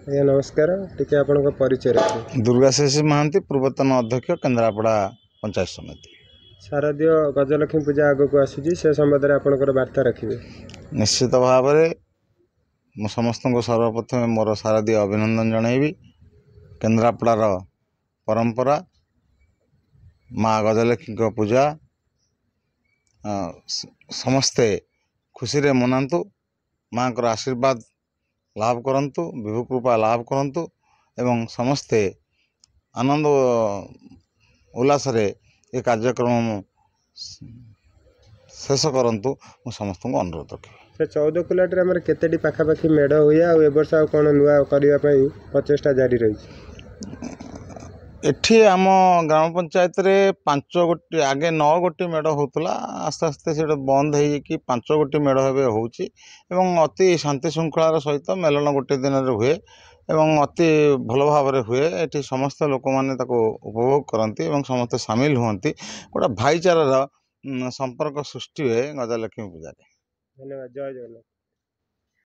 ଆଜ୍ଞା ନମସ୍କାର, ଟିକେ ଆପଣଙ୍କ ପରିଚୟ ରଖିବେ। ଦୁର୍ଗାଶେଷୀ ମହାନ୍ତି, ପୂର୍ବତନ ଅଧ୍ୟକ୍ଷ, କେନ୍ଦ୍ରାପଡ଼ା ପଞ୍ଚାୟତ ସମିତି। ଶାରଦୀୟ ଗଜଲକ୍ଷ୍ମୀ ପୂଜା ଆଗକୁ ଆସୁଛି, ସେ ସମ୍ବନ୍ଧରେ ଆପଣଙ୍କର ବାର୍ତ୍ତା ରଖିବେ। ନିଶ୍ଚିତ ଭାବରେ ମୁଁ ସମସ୍ତଙ୍କୁ ସର୍ବପ୍ରଥମେ ମୋର ଶାରଦୀୟ ଅଭିନନ୍ଦନ ଜଣାଇବି। କେନ୍ଦ୍ରାପଡ଼ାର ପରମ୍ପରା ମା ଗଜଲକ୍ଷ୍ମୀଙ୍କ ପୂଜା ସମସ୍ତେ ଖୁସିରେ ମନାନ୍ତୁ, ମାଙ୍କର ଆଶୀର୍ବାଦ ଲାଭ କରନ୍ତୁ, ବିଭୁ କୃପା ଲାଭ କରନ୍ତୁ ଏବଂ ସମସ୍ତେ ଆନନ୍ଦ ଉଲ୍ଲାସରେ ଏ କାର୍ଯ୍ୟକ୍ରମ ଶେଷ କରନ୍ତୁ। ମୁଁ ସମସ୍ତଙ୍କୁ ଅନୁରୋଧ ରଖିବି। ସେ 14 କୁଲାଟିରେ ଆମର କେତେଟି ପାଖାପାଖି ମେଢ଼ ହୁଏ, ଆଉ ଏ ବର୍ଷ ଆଉ କ'ଣ ନୂଆ କରିବା ପାଇଁ ପ୍ରଚେଷ୍ଟା ଜାରି ରହିଛି? ଏଠି ଆମ ଗ୍ରାମ ପଞ୍ଚାୟତରେ 5 ଗୋଟି, ଆଗେ 9 ଗୋଟି ମେଢ଼ ହେଉଥିଲା, ଆସ୍ତେ ଆସ୍ତେ ସେଇଟା ବନ୍ଦ ହେଇକି 5 ଗୋଟି ମେଢ଼ ଏବେ ହେଉଛି ଏବଂ ଅତି ଶାନ୍ତି ଶୃଙ୍ଖଳାର ସହିତ ମେଲଣ ଗୋଟେ ଦିନରେ ହୁଏ ଏବଂ ଅତି ଭଲ ଭାବରେ ହୁଏ। ଏଠି ସମସ୍ତ ଲୋକମାନେ ତାକୁ ଉପଭୋଗ କରନ୍ତି ଏବଂ ସମସ୍ତେ ସାମିଲ ହୁଅନ୍ତି। ଗୋଟେ ଭାଇଚାରାର ସମ୍ପର୍କ ସୃଷ୍ଟି ହୁଏ ଗଜଲକ୍ଷ୍ମୀ ପୂଜାରେ। ଧନ୍ୟବାଦ, ଜୟ ଜଗନ୍ନାଥ।